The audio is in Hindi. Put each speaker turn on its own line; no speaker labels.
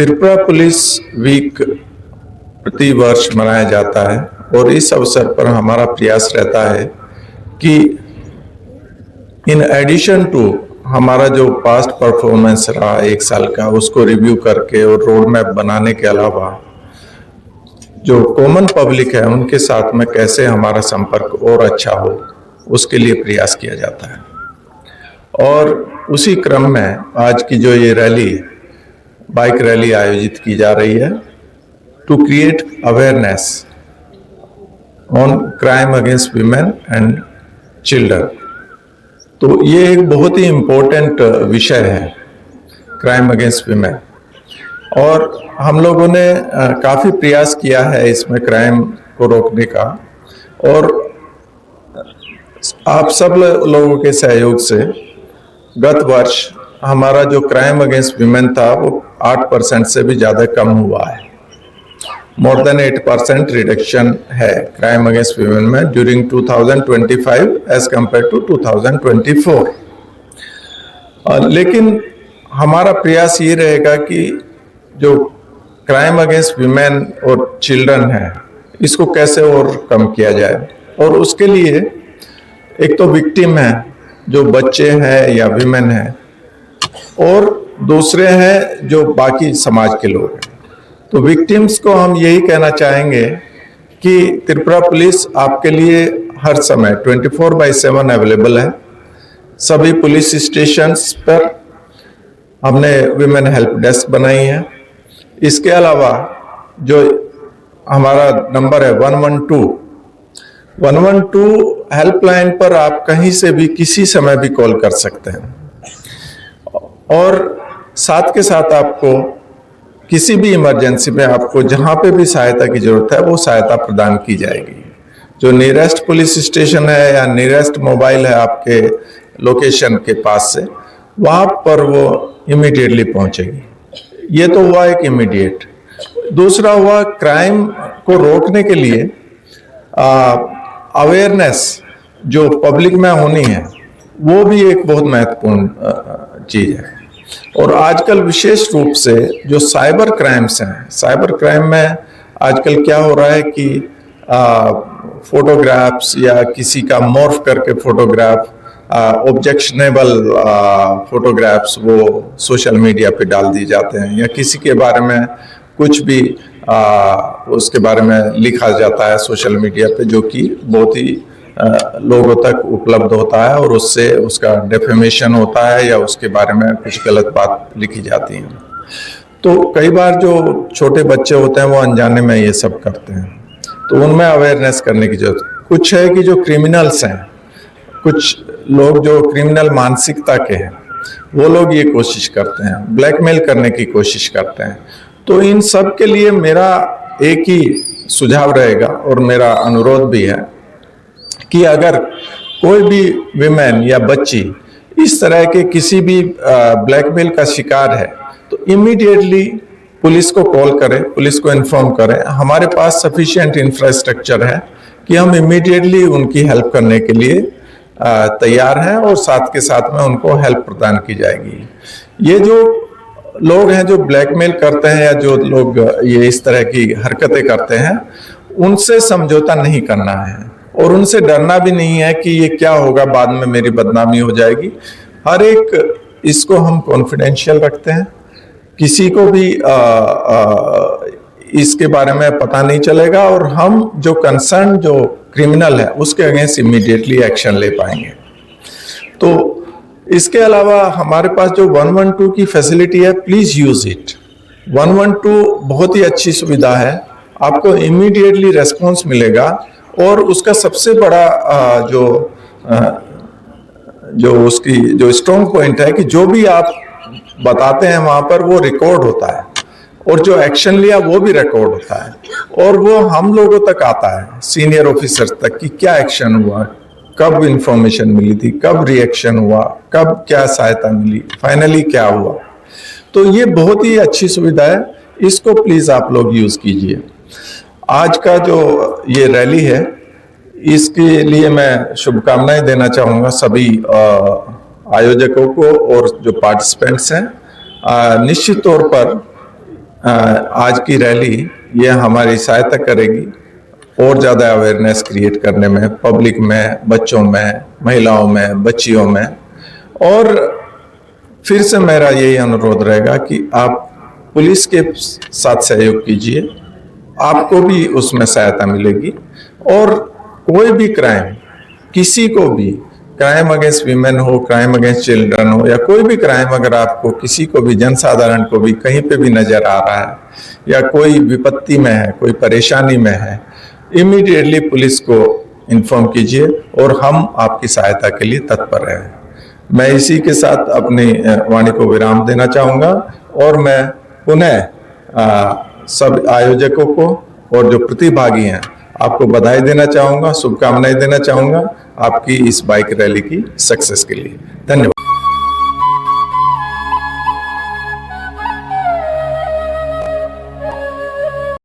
त्रिपुरा पुलिस वीक प्रति वर्ष मनाया जाता है और इस अवसर पर हमारा प्रयास रहता है कि इन एडिशन टू हमारा जो पास्ट परफॉर्मेंस रहा एक साल का उसको रिव्यू करके और रोड मैप बनाने के अलावा जो कॉमन पब्लिक है उनके साथ में कैसे हमारा संपर्क और अच्छा हो उसके लिए प्रयास किया जाता है। और उसी क्रम में आज की जो ये रैली बाइक रैली आयोजित की जा रही है to create awareness on crime against women and children. तो ये एक बहुत ही इम्पोर्टेंट विषय है क्राइम अगेंस्ट वीमेन, और हम लोगों ने काफ़ी प्रयास किया है इसमें क्राइम को रोकने का, और आप सब लोगों के सहयोग से गत वर्ष हमारा जो क्राइम अगेंस्ट वीमेन था वो 8% से भी ज़्यादा कम हुआ है। मोर देन 8% रिडक्शन है क्राइम अगेंस्ट वीमेन में ड्यूरिंग 2025 एज कंपेयर टू 2024। लेकिन हमारा प्रयास ये रहेगा कि जो क्राइम अगेंस्ट वीमेन और चिल्ड्रन है इसको कैसे और कम किया जाए, और उसके लिए एक तो विक्टिम है जो बच्चे हैं या वीमेन है, और दूसरे हैं जो बाकी समाज के लोग हैं। तो विक्टिम्स को हम यही कहना चाहेंगे कि त्रिपुरा पुलिस आपके लिए हर समय 24/7 अवेलेबल है। सभी पुलिस स्टेशंस पर हमने विमेन हेल्प डेस्क बनाई है। इसके अलावा जो हमारा नंबर है 112 हेल्पलाइन पर आप कहीं से भी किसी समय भी कॉल कर सकते हैं, और साथ के साथ आपको किसी भी इमरजेंसी में आपको जहां पे भी सहायता की जरूरत है वो सहायता प्रदान की जाएगी। जो नियरेस्ट पुलिस स्टेशन है या नियरेस्ट मोबाइल है आपके लोकेशन के पास से, वहां पर वो इमीडिएटली पहुंचेगी। ये तो हुआ एक इमीडिएट। दूसरा हुआ क्राइम को रोकने के लिए अवेयरनेस जो पब्लिक में होनी है वो भी एक बहुत महत्वपूर्ण चीज है। और आजकल विशेष रूप से जो साइबर क्राइम्स हैं, साइबर क्राइम में आजकल क्या हो रहा है कि फोटोग्राफ्स या किसी का मॉर्फ करके फोटोग्राफ, ऑब्जेक्शनेबल फोटोग्राफ्स वो सोशल मीडिया पे डाल दिए जाते हैं, या किसी के बारे में कुछ भी उसके बारे में लिखा जाता है सोशल मीडिया पे जो कि बहुत ही लोगों तक उपलब्ध होता है, और उससे उसका डेफेमेशन होता है या उसके बारे में कुछ गलत बात लिखी जाती है। तो कई बार जो छोटे बच्चे होते हैं वो अनजाने में ये सब करते हैं, तो उनमें अवेयरनेस करने की जरूरत। कुछ है कि जो क्रिमिनल्स हैं, कुछ लोग जो क्रिमिनल मानसिकता के हैं वो लोग ये कोशिश करते हैं, ब्लैकमेल करने की कोशिश करते हैं। तो इन सब के लिए मेरा एक ही सुझाव रहेगा और मेरा अनुरोध भी है कि अगर कोई भी विमेन या बच्ची इस तरह के किसी भी ब्लैकमेल का शिकार है तो इमीडिएटली पुलिस को कॉल करें, पुलिस को इन्फॉर्म करें। हमारे पास सफिशिएंट इंफ्रास्ट्रक्चर है कि हम इमीडिएटली उनकी हेल्प करने के लिए तैयार हैं, और साथ के साथ में उनको हेल्प प्रदान की जाएगी। ये जो लोग हैं जो ब्लैकमेल करते हैं या जो लोग ये इस तरह की हरकतें करते हैं, उनसे समझौता नहीं करना है और उनसे डरना भी नहीं है कि ये क्या होगा, बाद में मेरी बदनामी हो जाएगी। हर एक इसको हम कॉन्फिडेंशियल रखते हैं, किसी को भी इसके बारे में पता नहीं चलेगा, और हम जो कंसर्न जो क्रिमिनल है उसके अगेंस्ट इमीडिएटली एक्शन ले पाएंगे। तो इसके अलावा हमारे पास जो 112 की फैसिलिटी है, प्लीज यूज इट। 112 बहुत ही अच्छी सुविधा है, आपको इमीडिएटली रेस्पॉन्स मिलेगा, और उसका सबसे बड़ा जो उसकी जो स्ट्रॉन्ग पॉइंट है कि जो भी आप बताते हैं वहां पर वो रिकॉर्ड होता है, और जो एक्शन लिया वो भी रिकॉर्ड होता है, और वो हम लोगों तक आता है, सीनियर ऑफिसर्स तक, कि क्या एक्शन हुआ, कब इंफॉर्मेशन मिली थी, कब रिएक्शन हुआ, कब क्या सहायता मिली, फाइनली क्या हुआ। तो ये बहुत ही अच्छी सुविधा है, इसको प्लीज आप लोग यूज कीजिए। आज का जो ये रैली है इसके लिए मैं शुभकामनाएं देना चाहूँगा सभी आयोजकों को और जो पार्टिसिपेंट्स हैं। निश्चित तौर पर आज की रैली ये हमारी सहायता करेगी और ज़्यादा अवेयरनेस क्रिएट करने में, पब्लिक में, बच्चों में, महिलाओं में, बच्चियों में। और फिर से मेरा यही अनुरोध रहेगा कि आप पुलिस के साथ सहयोग कीजिए, आपको भी उसमें सहायता मिलेगी। और कोई भी क्राइम, किसी को भी, क्राइम अगेंस्ट वीमेन हो, क्राइम अगेंस्ट चिल्ड्रन हो, या कोई भी क्राइम अगर आपको किसी को भी, जनसाधारण को भी कहीं पे भी नजर आ रहा है या कोई विपत्ति में है, कोई परेशानी में है, इमीडिएटली पुलिस को इन्फॉर्म कीजिए और हम आपकी सहायता के लिए तत्पर हैं। मैं इसी के साथ अपनी वाणी को विराम देना चाहूँगा और मैं पुनः सब आयोजकों को और जो प्रतिभागी हैं आपको बधाई देना चाहूँगा, शुभकामनाएं देना चाहूँगा आपकी इस बाइक रैली की सक्सेस के लिए। धन्यवाद।